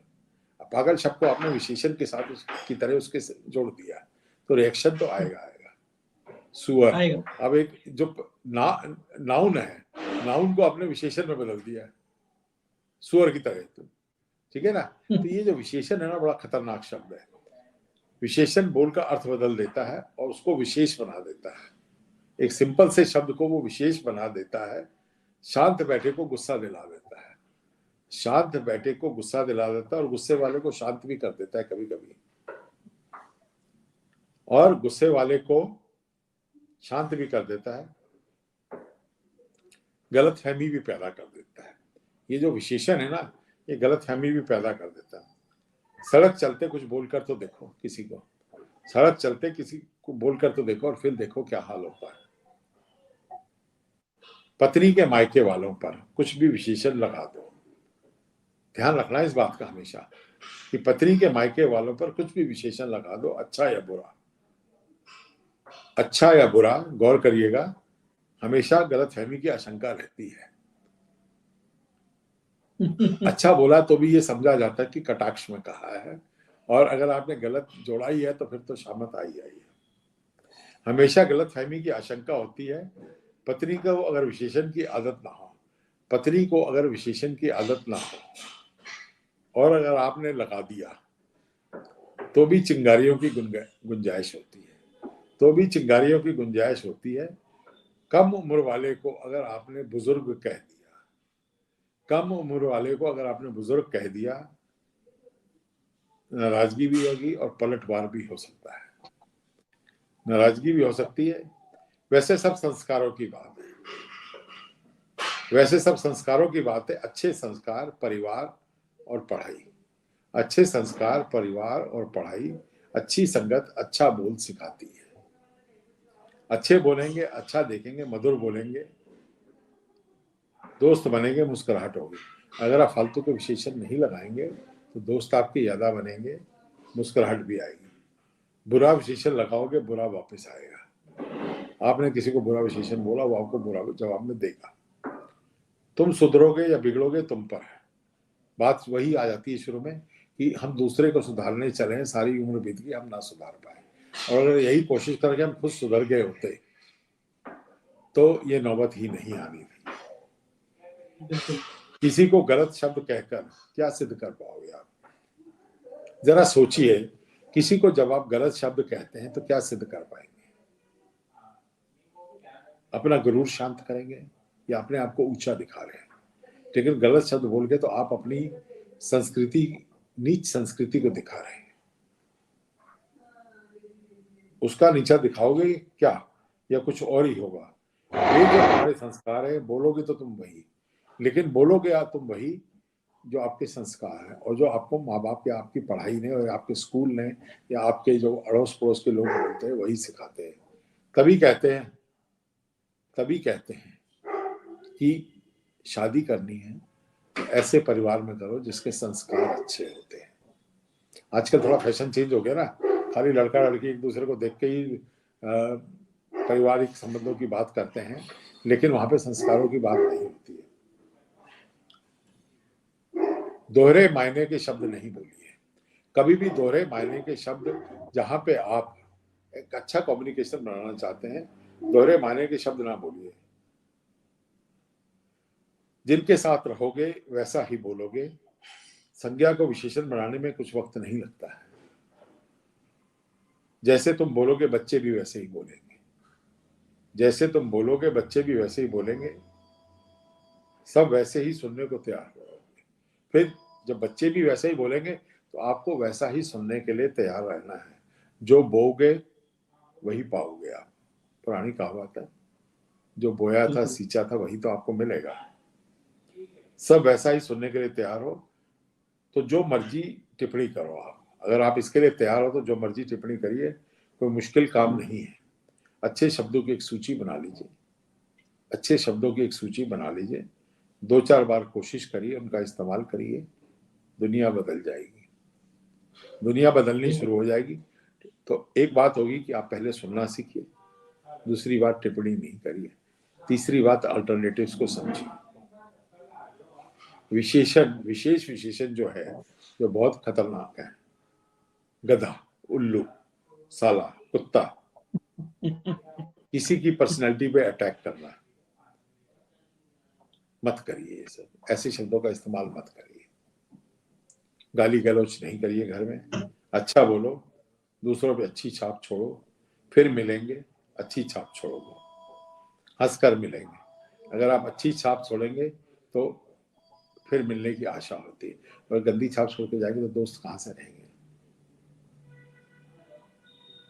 अब पागल शब्द को आपने विशेषण के साथ की तरह उसके जोड़ दिया तो रिएक्शन तो आएगा आएगा। सुअर। आएगा। अब एक जो नाउन है, नाउन को आपने विशेषण में बदल दिया, सुअर की तरह। तो ठीक है ना। तो ये जो विशेषण है ना, बड़ा खतरनाक शब्द है। विशेषण बोल का अर्थ बदल देता है और उसको विशेष बना देता है। एक सिंपल से शब्द को वो विशेष बना देता है। शांत बैठे को गुस्सा दिला देता है, शांत बैठे को गुस्सा दिला देता है, और गुस्से वाले को शांत भी कर देता है कभी कभी, और गुस्से वाले को शांत भी कर देता है, गलतफहमी भी पैदा कर देता है। ये जो विशेषण है ना, ये गलतफहमी भी पैदा कर देता है। सड़क चलते कुछ बोलकर तो देखो किसी को, सड़क चलते किसी को बोलकर तो देखो, और फिर देखो क्या हाल होता है। पत्नी के मायके वालों पर कुछ भी विशेषण लगा दो, ध्यान रखना इस बात का हमेशा कि पत्नी के मायके वालों पर कुछ भी विशेषण लगा दो, अच्छा या बुरा, अच्छा या बुरा, गौर करिएगा, हमेशा गलतफहमी की आशंका रहती है। अच्छा बोला तो भी ये समझा जाता है कि कटाक्ष में कहा है, और अगर आपने गलत जोड़ा ही है तो फिर तो शामत आई है। हमेशा गलतफहमी की आशंका होती है। पत्नी को अगर विशेषण की आदत ना हो, पत्नी को अगर विशेषण की आदत ना हो और अगर आपने लगा दिया तो भी चिंगारियों की गुंजाइश होती है, तो भी चिंगारियों की गुंजाइश होती है। कम उम्र वाले को अगर आपने बुजुर्ग कह दिया, कम उम्र वाले को अगर आपने बुजुर्ग कह दिया, नाराजगी भी होगी और पलटवार भी हो सकता है, नाराजगी भी हो सकती है। वैसे सब संस्कारों की बात है, वैसे सब संस्कारों की बात है। अच्छे संस्कार, परिवार और पढ़ाई, अच्छे संस्कार, परिवार और पढ़ाई, अच्छी संगत अच्छा बोल सिखाती है। अच्छे बोलेंगे, अच्छा देखेंगे, मधुर बोलेंगे, दोस्त बनेंगे, मुस्कुराहट होगी। अगर आप फालतू के विशेषण नहीं लगाएंगे तो दोस्त आपके ज्यादा बनेंगे, मुस्कुराहट भी आएगी। बुरा विशेषण लगाओगे, बुरा वापस आएगा। आपने किसी को बुरा विशेषण बोला, वो आपको बुरा जवाब में देगा। तुम सुधरोगे या बिगड़ोगे तुम पर है। बात वही आ जाती है शुरू में कि हम दूसरे को सुधारने चले हैं, सारी उम्र बीत गई, हम ना सुधार पाए। और अगर यही कोशिश करके हम खुद सुधर गए होते तो ये नौबत ही नहीं आनी थी। किसी को गलत शब्द कहकर क्या सिद्ध कर पाओगे आप? जरा सोचिए, किसी को जब आप गलत शब्द कहते हैं तो क्या सिद्ध कर पाएंगे? अपना गुरूर शांत करेंगे या अपने आप को ऊंचा दिखा रहे हैं? लेकिन गलत शब्द बोल के तो आप अपनी संस्कृति, नीच संस्कृति को दिखा रहे हैं। उसका नीचा दिखाओगे क्या, या कुछ और ही होगा? ये जो हमारे संस्कार है, बोलोगे तो तुम वही, लेकिन बोलोगे आप तुम वही जो आपके संस्कार है, और जो आपको माँ बाप या आपकी पढ़ाई ने और आपके स्कूल ने या आपके जो अड़ोस पड़ोस के लोग बोलते हैं वही सिखाते हैं। तभी कहते हैं कि शादी करनी है तो ऐसे परिवार में करो जिसके संस्कार अच्छे होते हैं। आजकल थोड़ा फैशन चेंज हो गया ना, खाली लड़का लड़की एक दूसरे को देख के ही पारिवारिक संबंधों की बात करते हैं, लेकिन वहां पे संस्कारों की बात नहीं होती है। दोहरे मायने के शब्द नहीं बोलिए कभी भी। दोहरे मायने के शब्द, जहां पे आप एक अच्छा कम्युनिकेशन बनाना चाहते हैं, दोहरे मायने के शब्द ना बोलिए। जिनके साथ रहोगे वैसा ही बोलोगे। संज्ञा को विशेषण बनाने में कुछ वक्त नहीं लगता है। जैसे तुम बोलोगे बच्चे भी वैसे ही बोलेंगे, जैसे तुम बोलोगे बच्चे भी वैसे ही बोलेंगे। सब वैसे ही सुनने को तैयार हो जाओगे। फिर जब बच्चे भी वैसे ही बोलेंगे तो आपको वैसा ही सुनने के लिए तैयार रहना है। जो बोओगे वही पाओगे आप। पुरानी कहावत है, जो बोया था सींचा था वही तो आपको मिलेगा। सब वैसा ही सुनने के लिए तैयार हो तो जो मर्जी टिप्पणी करो आप। अगर आप इसके लिए तैयार हो तो जो मर्जी टिप्पणी करिए, कोई मुश्किल काम नहीं है। अच्छे शब्दों की एक सूची बना लीजिए, अच्छे शब्दों की एक सूची बना लीजिए, 2-4 बार कोशिश करिए, उनका इस्तेमाल करिए, दुनिया बदल जाएगी। दुनिया बदलनी शुरू हो जाएगी। तो एक बात होगी कि आप पहले सुनना सीखिए, दूसरी बात टिप्पणी नहीं करिए, तीसरी बात अल्टरनेटिव्स को समझिए। विशेष विशेषण जो है, जो बहुत खतरनाक है, गधा, उल्लू, साला, कुत्ता, किसी की पर्सनैलिटी पे अटैक करना मत करिए। ये सब ऐसे शब्दों का इस्तेमाल मत करिए। गाली गलौज नहीं करिए घर में, अच्छा बोलो, दूसरों पे अच्छी छाप छोड़ो, फिर मिलेंगे, अच्छी छाप छोड़ोगे, हंसकर मिलेंगे। अगर आप अच्छी छाप छोड़ेंगे तो फिर मिलने की आशा होती है, और गंदी छाप छोड़ के जाएंगे तो दोस्त कहाँ से रहेंगे।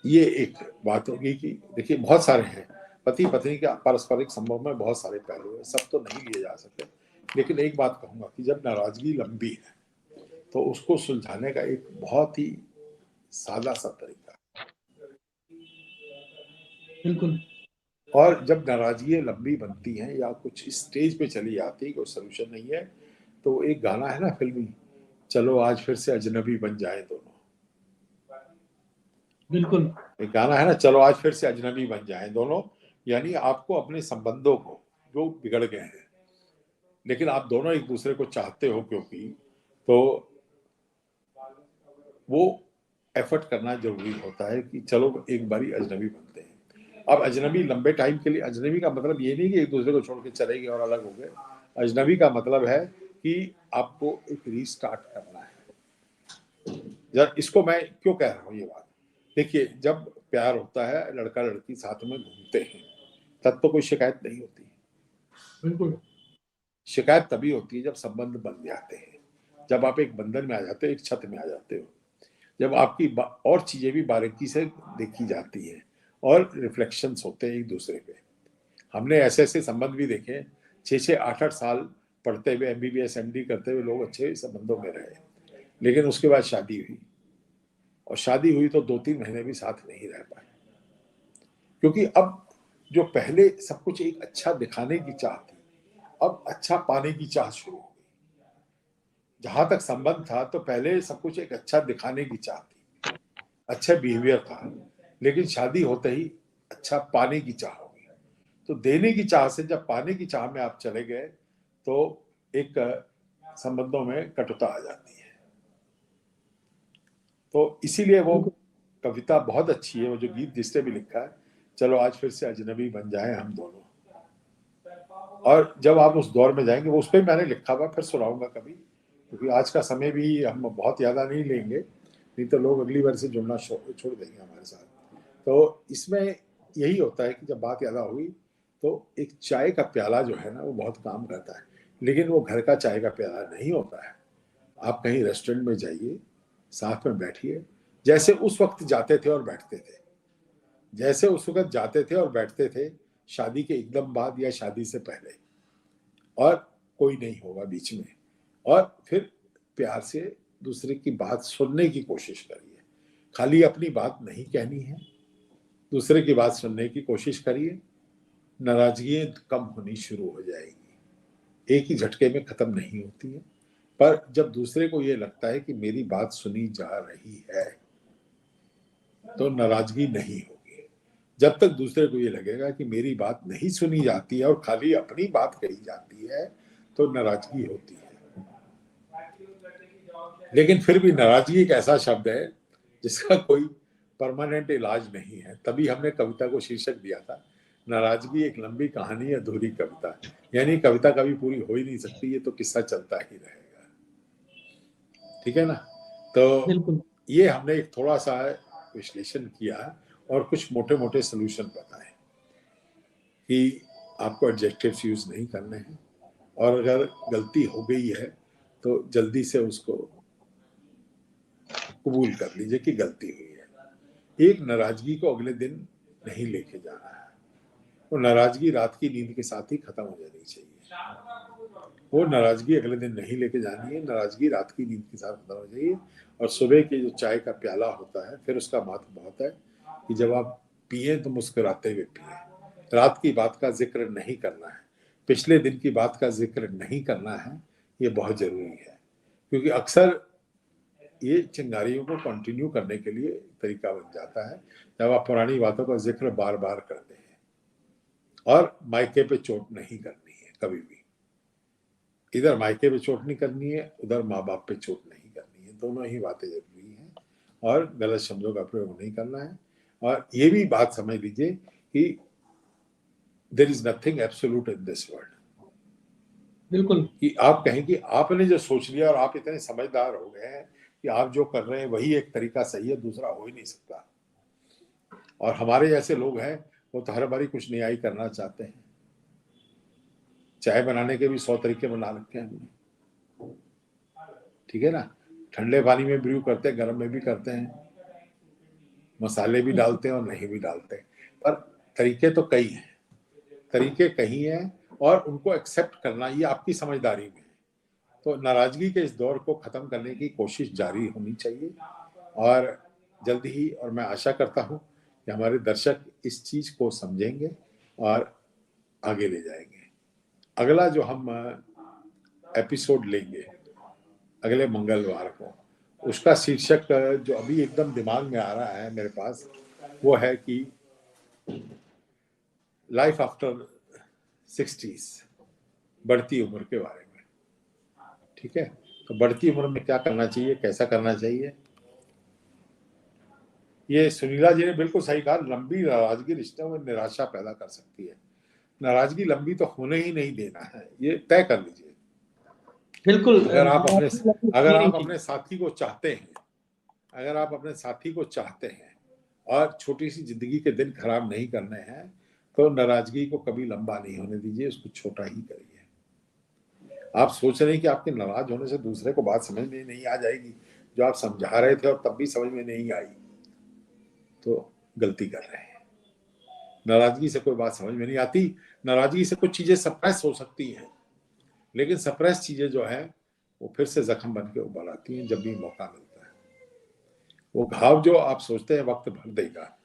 ये एक बात होगी कि देखिए बहुत सारे हैं, पति पत्नी के पारस्परिक संबंध में बहुत सारे पहलू हैं, सब तो नहीं लिए जा सकते। लेकिन एक बात कहूंगा कि जब नाराजगी लंबी है तो उसको सुलझाने का एक बहुत ही सादा सा तरीका, बिल्कुल। और जब नाराजगी लंबी बनती हैं या कुछ स्टेज पे चली जाती है, कोई सोल्यूशन नहीं है, तो एक गाना है ना फिल्मी, चलो आज फिर से अजनबी बन जाए दोनों। बिल्कुल। एक गाना है ना, चलो आज फिर से अजनबी बन जाए दोनों। यानी आपको अपने संबंधों को जो बिगड़ गए हैं, लेकिन आप दोनों एक दूसरे को चाहते हो क्योंकि, तो वो एफर्ट करना जरूरी होता है कि चलो एक बारी अजनबी बनते हैं। अब अजनबी लंबे टाइम के लिए, अजनबी का मतलब ये नहीं कि एक दूसरे को छोड़ के चले गए और अलग हो गए। अजनबी का मतलब है कि आपको एक रीस्टार्ट करना है। यार इसको मैं क्यों कह रहा हूँ ये बात, देखिए जब प्यार होता है, लड़का लड़की साथ में घूमते हैं, तब तो कोई शिकायत नहीं होती। बिल्कुल। शिकायत तभी होती है जब संबंध बन जाते हैं, जब आप एक बंधन में आ जाते हो, एक छत में आ जाते हो, जब आपकी और चीजें भी बारीकी से देखी जाती हैं और रिफ्लेक्शंस होते हैं एक दूसरे पे। हमने ऐसे ऐसे संबंध भी देखे, 6-6 8-8 साल पढ़ते हुए MBBS MD करते हुए लोग अच्छे संबंधों में रहे, लेकिन उसके बाद शादी हुई, और शादी हुई तो 2-3 महीने भी साथ नहीं रह पाए, क्योंकि अब जो पहले सब कुछ एक अच्छा दिखाने की चाह थी, अब अच्छा पाने की चाह शुरू हो गई। जहां तक संबंध था तो पहले सब कुछ एक अच्छा दिखाने की चाह थी, अच्छा बिहेवियर था, लेकिन शादी होते ही अच्छा पाने की चाह हो गई। तो देने की चाह से जब पाने की चाह में आप चले गए तो एक संबंधों में कटुता आ जाती है। तो इसीलिए वो बिल्कुल। कविता बहुत अच्छी है, वो जो गीत जिसने भी लिखा है, चलो आज फिर से अजनबी बन जाए हम दोनों। और जब आप उस दौर में जाएंगे, वो उस पर मैंने लिखा हुआ, फिर सुनाऊंगा कभी, क्योंकि आज का समय भी हम बहुत ज़्यादा नहीं लेंगे, नहीं तो लोग अगली बार से जुड़ना छोड़ देंगे हमारे साथ। तो इसमें यही होता है कि जब बात ज़्यादा हुई तो एक चाय का प्याला जो है ना, वो बहुत काम करता है, लेकिन वो घर का चाय का प्याला नहीं होता है। आप कहीं रेस्टोरेंट में जाइए, साथ में बैठिए, जैसे उस वक्त जाते थे और बैठते थे, जैसे उस वक्त जाते थे और बैठते थे, शादी के एकदम बाद या शादी से पहले, और कोई नहीं होगा बीच में। और फिर प्यार से दूसरे की बात सुनने की कोशिश करिए, खाली अपनी बात नहीं कहनी है, दूसरे की बात सुनने की कोशिश करिए। नाराजगी कम होनी शुरू हो जाएगी, एक ही झटके में खत्म नहीं होती है, पर जब दूसरे को ये लगता है कि मेरी बात सुनी जा रही है तो नाराजगी नहीं होगी। जब तक दूसरे को ये लगेगा कि मेरी बात नहीं सुनी जाती है और खाली अपनी बात कही जाती है, तो नाराजगी होती है। लेकिन फिर भी नाराजगी एक ऐसा शब्द है जिसका कोई परमानेंट इलाज नहीं है, तभी हमने कविता को शीर्षक दिया था, नाराजगी एक लंबी कहानी, अधूरी कविता। यानी कविता कभी पूरी हो ही नहीं सकती, ये तो किस्सा चलता ही रहेगा। ठीक है ना। तो बिल्कुल। ये हमने एक थोड़ा सा विश्लेषण किया और कुछ मोटे मोटे सोल्यूशन बताए कि आपको एडजेक्टिव्स यूज नहीं करने हैं, और अगर गलती हो गई है तो जल्दी से उसको कबूल कर लीजिए कि गलती हुई है। एक नाराजगी को अगले दिन नहीं लेके जाना है, वो नाराजगी रात की नींद के साथ ही खत्म हो जानी चाहिए। वो नाराजगी अगले दिन नहीं लेके जानी है, नाराजगी रात की नींद के साथ खत्म हो जाइए। और सुबह के जो चाय का प्याला होता है, फिर उसका महत्व बहुत है कि जब आप पिए तो मुस्कुराते हुए पिए, रात की बात का जिक्र नहीं करना है, पिछले दिन की बात का जिक्र नहीं करना है, ये बहुत जरूरी है। क्योंकि अक्सर ये चिंगारियों को कंटिन्यू करने के लिए तरीका बन जाता है जब आप पुरानी बातों का जिक्र बार बार करते हैं। और मायके पे चोट नहीं करनी है कभी भी, इधर मायके पे चोट नहीं करनी है, उधर माँ बाप पे चोट नहीं करनी है, दोनों ही बातें जरूरी हैं। और गलत शब्दों का प्रयोग नहीं करना है। और ये भी बात समझ लीजिए कि there is nothing absolute in this world. बिल्कुल। कि आप कहें कि आपने जो सोच लिया और आप इतने समझदार हो गए हैं कि आप जो कर रहे हैं वही एक तरीका सही है, दूसरा हो ही नहीं सकता। और हमारे जैसे लोग हैं वो तो हर बारी कुछ नयाई करना चाहते हैं। चाय बनाने के भी 100 तरीके बना रखे हैं हमने, ठीक है ना। ठंडे पानी में ब्रू करते हैं, गर्म में भी करते हैं, मसाले भी डालते हैं और नहीं भी डालते हैं, पर तरीके तो कई हैं, तरीके कहीं हैं और उनको एक्सेप्ट करना ये आपकी समझदारी में है। तो नाराजगी के इस दौर को खत्म करने की कोशिश जारी होनी चाहिए और जल्दी ही, और मैं आशा करता हूं कि हमारे दर्शक इस चीज को समझेंगे और आगे ले जाएंगे। अगला जो हम एपिसोड लेंगे अगले मंगलवार को, उसका शीर्षक जो अभी एकदम दिमाग में आ रहा है मेरे पास, वो है कि लाइफ आफ्टर 60s, बढ़ती उम्र के बारे में। ठीक है, तो बढ़ती उम्र में क्या करना चाहिए, कैसा करना चाहिए। ये सुनीला जी ने बिल्कुल सही कहा, लंबी नाराजगी रिश्ते में निराशा पैदा कर सकती है। नाराजगी लंबी तो होने ही नहीं देना है, ये तय कर लीजिए। बिल्कुल। अगर आप अपने साथी को चाहते हैं, अगर आप अपने साथी को चाहते हैं और छोटी सी जिंदगी के दिन खराब नहीं करने हैं, तो नाराजगी को कभी लंबा नहीं होने दीजिए, उसको छोटा ही करिए। आप सोच रहे हैं कि आपके नाराज होने से दूसरे को बात समझ में नहीं आ जाएगी, जो आप समझा रहे थे और तब भी समझ में नहीं आई, तो गलती कर रहे हैं। नाराजगी से कोई बात समझ में नहीं आती। नाराजगी से कुछ चीजें सप्रेस हो सकती हैं, लेकिन सप्रेस चीजें जो है वो फिर से जख्म बन के उभर आती हैं जब भी मौका मिलता है। वो घाव जो आप सोचते हैं वक्त भर देगा,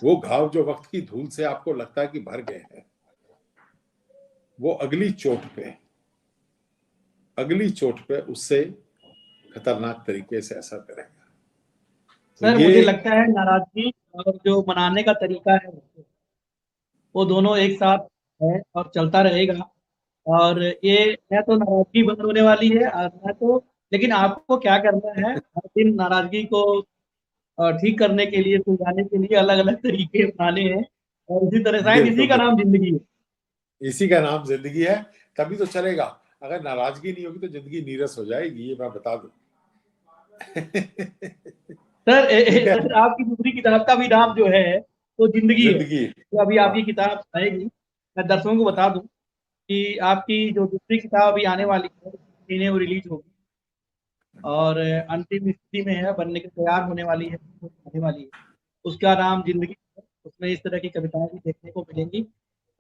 वो घाव जो वक्त की धूल से आपको लगता है कि भर गए हैं, वो अगली चोट पे उससे खतरनाक तरीके से असर करेगा। तो सर मुझे लगता है नाराजगी और जो मनाने का तरीका है वो दोनों एक साथ है और चलता रहेगा। और ये न तो नाराजगी बंद होने वाली है और न तो, लेकिन आपको क्या करना है, हर दिन नाराजगी को ठीक करने के लिए, सुलझाने के लिए अलग अलग तरीके अपनाने हैं। और इसी तरह शायद इसी बिल्कुल का नाम जिंदगी है। इसी का नाम जिंदगी है, तभी तो चलेगा। अगर नाराजगी नहीं होगी तो जिंदगी नीरस हो जाएगी, ये मैं बता दूं। सर ठीक है, सर आपकी दूसरी किताब का भी नाम जो है वो जिंदगी है। जिंदगी। तो अभी हाँ, आपकी किताब आएगी, मैं दर्शकों को बता दूं कि आपकी जो दूसरी किताब अभी आने वाली है महीने वो रिलीज होगी और अंतिम स्थिति में है, बनने के तैयार होने वाली है, आने वाली है। उसका नाम जिंदगी है। उसमें इस तरह की कविताएं भी देखने को मिलेंगी।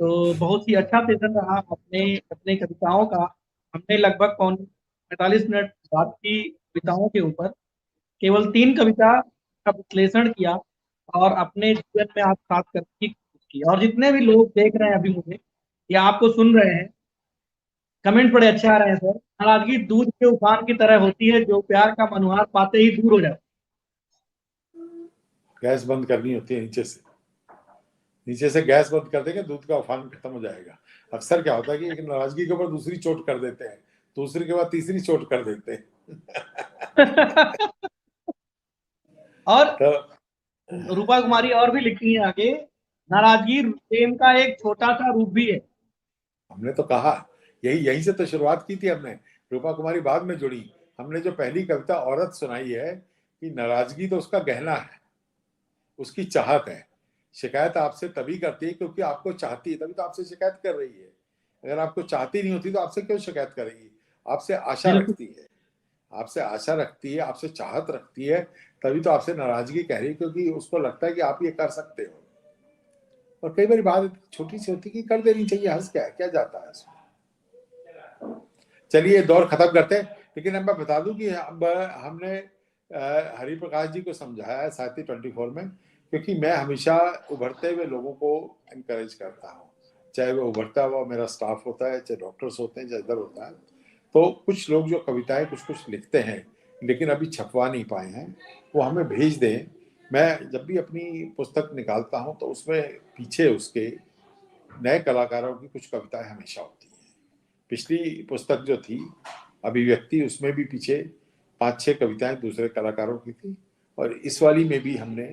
तो बहुत ही अच्छा सेशन रहा अपने अपने कविताओं का। हमने लगभग 45 मिनट बात की कविताओं के ऊपर, केवल 3 कविता का विश्लेषण किया और अपने जीवन में आत्मसात करने की कोशिश की। और जितने भी लोग देख रहे हैं अभी मुझे या आपको सुन रहे हैं, कमेंट बड़े अच्छे आ रहे हैं सर। नाराजगी दूध के उफान की तरह होती है जो प्यार का मनुहार पाते ही दूर हो जाता गैस बंद करनी होती है नीचे से गैस बंद कर देंगे, दूध का उफान खत्म हो जाएगा। अक्सर क्या होता है कि एक नाराजगी के ऊपर दूसरी चोट कर देते हैं, दूसरी के बाद तीसरी चोट कर देते हैं। है। और तो रूपा कुमारी और भी लिखती हैं आगे, नाराजगी प्रेम का एक छोटा सा रूप भी है। हमने तो कहा, यहीं से तो शुरुआत की थी हमने। रूपा कुमारी बाद में जुड़ी। हमने जो पहली कविता औरत सुनाई है कि नाराजगी तो उसका गहना है, उसकी चाहत है। शिकायत आपसे तभी करती है क्योंकि आपको चाहती है, तभी तो आपसे शिकायत कर रही है। अगर आपको चाहती नहीं होती तो आपसे क्यों शिकायत करेगी। आपसे आशा बिल्कुल। रखती है, आपसे आशा रखती है, आपसे चाहत रखती है, तभी तो आपसे नाराजगी कह रही है, क्योंकि उसको लगता है कि आप ये कर सकते हो। और कई बार बात छोटी सी होती है कि कर देनी चाहिए, हंस क्या जाता है इसमें। चलिए दौर खत्म करते हैं। लेकिन अब मैं बता दूं कि अब हमने हरिप्रकाश जी को समझाया है साथी 24 में, क्योंकि मैं हमेशा उभरते हुए लोगों को एनकरेज करता हूँ, चाहे वो उभरता हुआ मेरा स्टाफ होता है, चाहे डॉक्टर्स होते हैं, चाहे इधर होता है। तो कुछ लोग जो कविताएं कुछ लिखते हैं लेकिन अभी छपवा नहीं पाए हैं, वो हमें भेज दें। मैं जब भी अपनी पुस्तक निकालता हूँ तो उसमें पीछे उसके नए कलाकारों की कुछ कविताएं हमेशा होती हैं। पिछली पुस्तक जो थी अभिव्यक्ति, उसमें भी पीछे 5-6 कविताएं दूसरे कलाकारों की थी, और इस वाली में भी हमने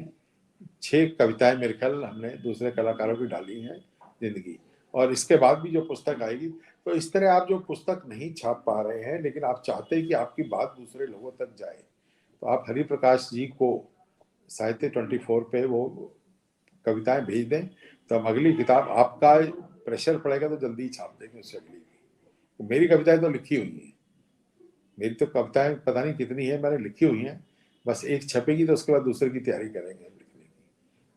6 कविताएं मेरे ख्याल हमने दूसरे कलाकारों की डाली हैं जिंदगी, और इसके बाद भी जो पुस्तक आएगी, तो इस तरह आप जो पुस्तक नहीं छाप पा रहे हैं लेकिन आप चाहते हैं कि आपकी बात दूसरे लोगों तक जाए, तो आप हरि प्रकाश जी को साहित्य 24 पे वो कविताएं भेज दें, तो हम अगली किताब, आपका प्रेशर पड़ेगा तो जल्दी ही छाप देंगे उससे अगली भी। तो मेरी कविताएं तो लिखी हुई हैं, मेरी तो कविताएं पता नहीं कितनी है मैंने लिखी हुई हैं, बस एक छपेगी तो उसके बाद दूसरे की तैयारी करेंगे हम लिखने की।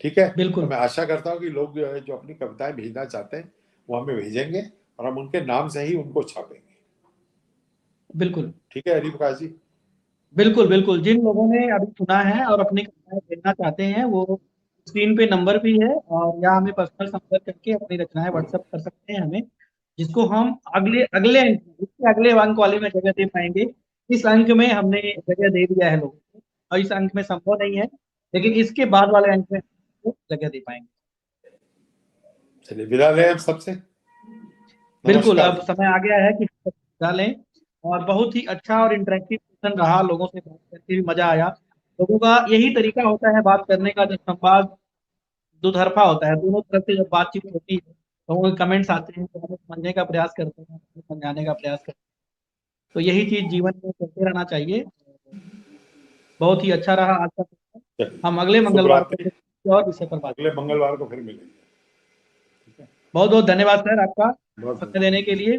ठीक है, तो बिल्कुल मैं आशा करता हूँ कि लोग जो अपनी कविताएं भेजना चाहते हैं वो हमें भेजेंगे और हम उनके नाम से ही उनको छापेंगे। बिल्कुल ठीक है हरि प्रकाश जी। बिल्कुल बिल्कुल, जिन लोगों ने अभी सुना है और अपनी कविताएं भेजना चाहते हैं वो स्क्रीन पे नंबर भी है, और या हमें पर्सनल संपर्क करके अपनी रचनाएं व्हाट्सएप कर सकते हैं हमें, जिसको हम अगले अगले अंक इसके अगले अंक वाले में जगह दे पाएंगे। इस अंक में हमने जगह दे दिया है लोगों को, और इस अंक में संभव नहीं है, लेकिन इसके बाद वाले अंक में हम जगह दे पाएंगे। चलिए विदा लें हम सबसे। बिल्कुल, नमस्कार अब जी। समय आ गया है कि डालें। और बहुत ही अच्छा और इंटरेक्टिव सेशन रहा, लोगों से बात करके भी मजा आया। लोगों का यही तरीका होता है बात करने का, जब संवाद दुतरफा होता है, दोनों तरफ से जब बातचीत होती है तो वो कमेंट्स आते हैं, तो हमें समझने का प्रयास करते हैं, हमें समझाने का प्रयास करते हैं। तो यही चीज जीवन में चलते रहना चाहिए। बहुत ही अच्छा रहा आज का session। हम अगले चलिए शुभ मंगलवार को रात्रि। फिर किसी और विषय पर बात अगले करेंगे। मंगलवार को फिर मिलेंगे। ठीक है। बहुत बहुत धन्यवाद सर आपका बहुत समय देने के लिए।